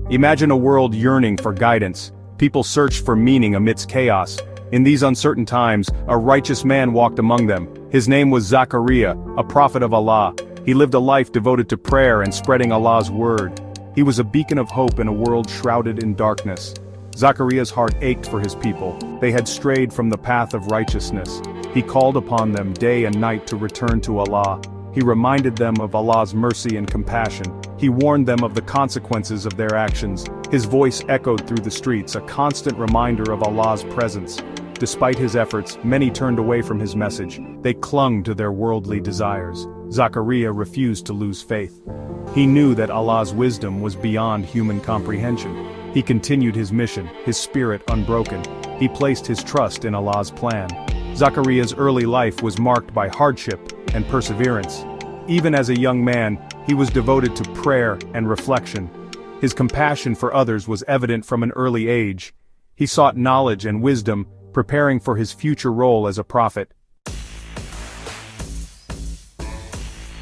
Imagine a world yearning for guidance. People searched for meaning amidst chaos. In these uncertain times, a righteous man walked among them. His name was Zakaria, a prophet of Allah. He lived a life devoted to prayer and spreading Allah's word. He was a beacon of hope in a world shrouded in darkness. Zakaria's heart ached for his people. They had strayed from the path of righteousness. He called upon them day and night to return to Allah. He reminded them of Allah's mercy and compassion. He warned them of the consequences of their actions. His voice echoed through the streets, a constant reminder of Allah's presence. Despite his efforts, many turned away from his message. They clung to their worldly desires. Zakaria refused to lose faith. He knew that Allah's wisdom was beyond human comprehension. He continued his mission, his spirit unbroken. He placed his trust in Allah's plan. Zakaria's early life was marked by hardship and perseverance. Even as a young man, he was devoted to prayer and reflection. His compassion for others was evident from an early age. He sought knowledge and wisdom, preparing for his future role as a prophet.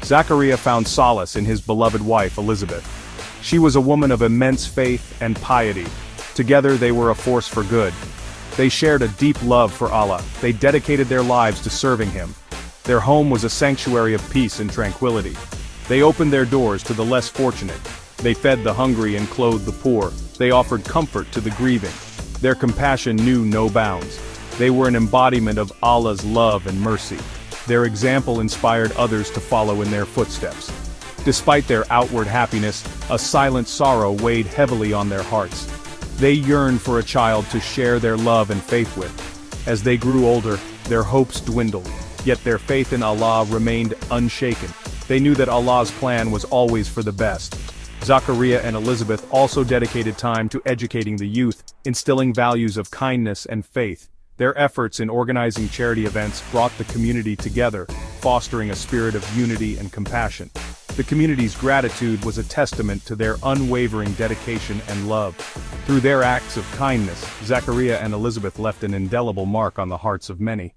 Zakaria found solace in his beloved wife Elizabeth. She was a woman of immense faith and piety. Together they were a force for good. They shared a deep love for Allah. They dedicated their lives to serving Him. Their home was a sanctuary of peace and tranquility. They opened their doors to the less fortunate. They fed the hungry and clothed the poor. They offered comfort to the grieving. Their compassion knew no bounds. They were an embodiment of Allah's love and mercy. Their example inspired others to follow in their footsteps. Despite their outward happiness, a silent sorrow weighed heavily on their hearts. They yearned for a child to share their love and faith with. As they grew older, their hopes dwindled, yet their faith in Allah remained unshaken. They knew that Allah's plan was always for the best. Zakaria and Elizabeth also dedicated time to educating the youth, instilling values of kindness and faith. Their efforts in organizing charity events brought the community together, fostering a spirit of unity and compassion. The community's gratitude was a testament to their unwavering dedication and love. Through their acts of kindness, Zakaria and Elizabeth left an indelible mark on the hearts of many.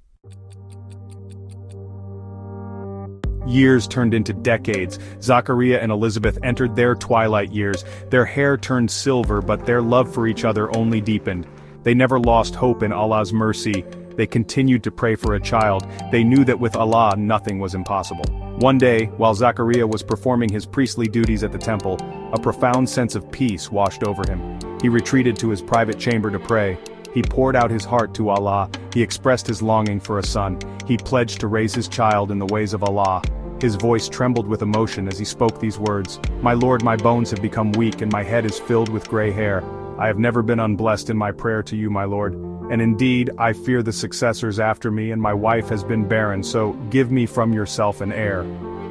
Years turned into decades. Zakaria and Elizabeth entered their twilight years. Their hair turned silver, but their love for each other only deepened. They never lost hope in Allah's mercy. They continued to pray for a child. They knew that with Allah nothing was impossible. One day, while Zakaria was performing his priestly duties at the temple, a profound sense of peace washed over him. He retreated to his private chamber to pray. He poured out his heart to Allah. He expressed his longing for a son. He pledged to raise his child in the ways of Allah. His voice trembled with emotion as he spoke these words. "My Lord, my bones have become weak and my head is filled with gray hair. I have never been unblessed in my prayer to you, my Lord. And indeed, I fear the successors after me, and my wife has been barren, so give me from yourself an heir."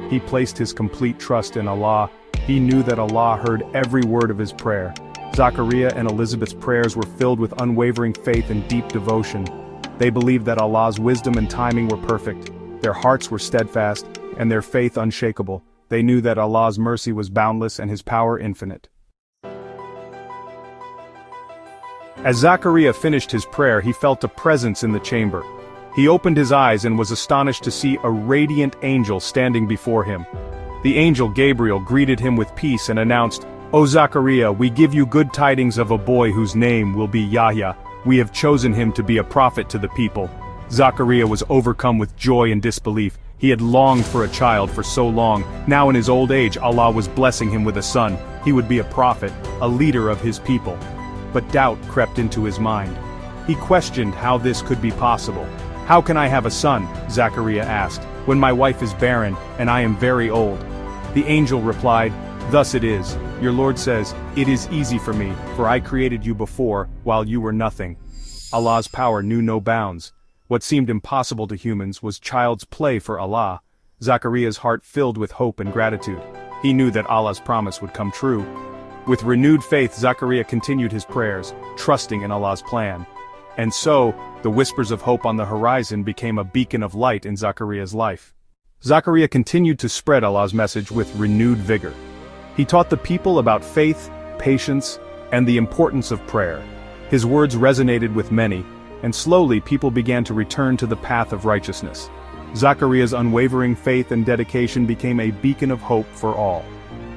He placed his complete trust in Allah. He knew that Allah heard every word of his prayer. Zakaria and Elizabeth's prayers were filled with unwavering faith and deep devotion. They believed that Allah's wisdom and timing were perfect. Their hearts were steadfast, and their faith unshakable. They knew that Allah's mercy was boundless and His power infinite. As Zakaria finished his prayer, he felt a presence in the chamber. He opened his eyes and was astonished to see a radiant angel standing before him. The angel Gabriel greeted him with peace and announced, "O Zakaria, we give you good tidings of a boy whose name will be Yahya. We have chosen him to be a prophet to the people." Zakaria was overcome with joy and disbelief. He had longed for a child for so long. Now in his old age, Allah was blessing him with a son. He would be a prophet, a leader of his people. But doubt crept into his mind. He questioned how this could be possible. "How can I have a son?" Zakaria asked, "when my wife is barren, and I am very old?" The angel replied, "Thus it is. Your Lord says, 'It is easy for me, for I created you before, while you were nothing.'" Allah's power knew no bounds. What seemed impossible to humans was child's play for Allah. Zakaria's heart filled with hope and gratitude. He knew that Allah's promise would come true. With renewed faith, Zakaria continued his prayers, trusting in Allah's plan. And so, the whispers of hope on the horizon became a beacon of light in Zakaria's life. Zakaria continued to spread Allah's message with renewed vigor. He taught the people about faith, patience, and the importance of prayer. His words resonated with many, and slowly people began to return to the path of righteousness. Zakaria's unwavering faith and dedication became a beacon of hope for all.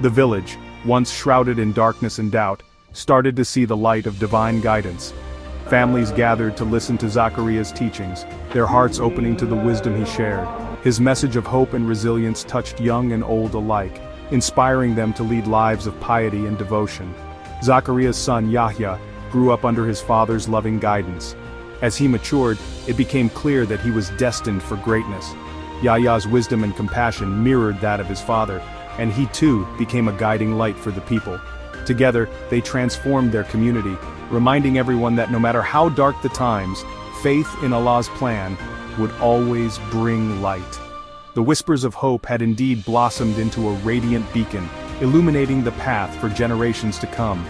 The village, once shrouded in darkness and doubt, started to see the light of divine guidance. Families gathered to listen to Zakaria's teachings, their hearts opening to the wisdom he shared. His message of hope and resilience touched young and old alike, inspiring them to lead lives of piety and devotion. Zakaria's son Yahya grew up under his father's loving guidance. As he matured, it became clear that he was destined for greatness. Yahya's wisdom and compassion mirrored that of his father, and he too became a guiding light for the people. Together, they transformed their community, reminding everyone that no matter how dark the times, faith in Allah's plan would always bring light. The whispers of hope had indeed blossomed into a radiant beacon, illuminating the path for generations to come.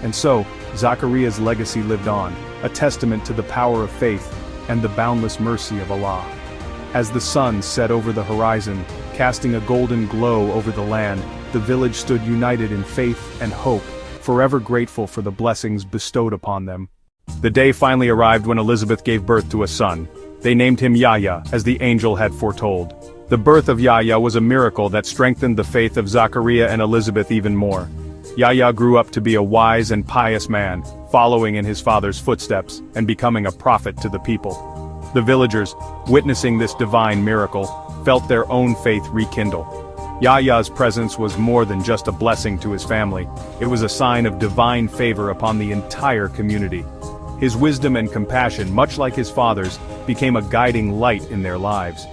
And so, Zakaria's legacy lived on, a testament to the power of faith and the boundless mercy of Allah. As the sun set over the horizon, casting a golden glow over the land, the village stood united in faith and hope, forever grateful for the blessings bestowed upon them. The day finally arrived when Elizabeth gave birth to a son. They named him Yahya, as the angel had foretold. The birth of Yahya was a miracle that strengthened the faith of Zakaria and Elizabeth even more. Yahya grew up to be a wise and pious man, following in his father's footsteps and becoming a prophet to the people. The villagers, witnessing this divine miracle, felt their own faith rekindle. Yahya's presence was more than just a blessing to his family, it was a sign of divine favor upon the entire community. His wisdom and compassion, much like his father's, became a guiding light in their lives.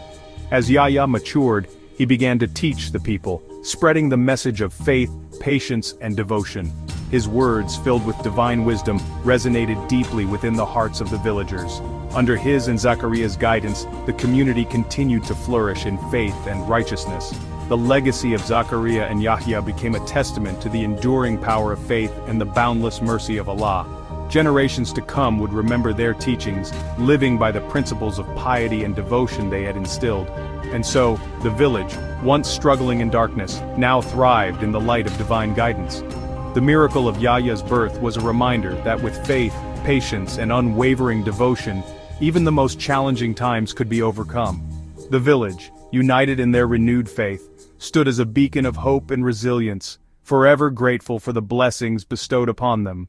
As Yahya matured, he began to teach the people, spreading the message of faith, patience, and devotion. His words, filled with divine wisdom, resonated deeply within the hearts of the villagers. Under his and Zakaria's guidance, the community continued to flourish in faith and righteousness. The legacy of Zakaria and Yahya became a testament to the enduring power of faith and the boundless mercy of Allah. Generations to come would remember their teachings, living by the principles of piety and devotion they had instilled. And so, the village, once struggling in darkness, now thrived in the light of divine guidance. The miracle of Yahya's birth was a reminder that with faith, patience, and unwavering devotion, even the most challenging times could be overcome. The village, united in their renewed faith, stood as a beacon of hope and resilience, forever grateful for the blessings bestowed upon them.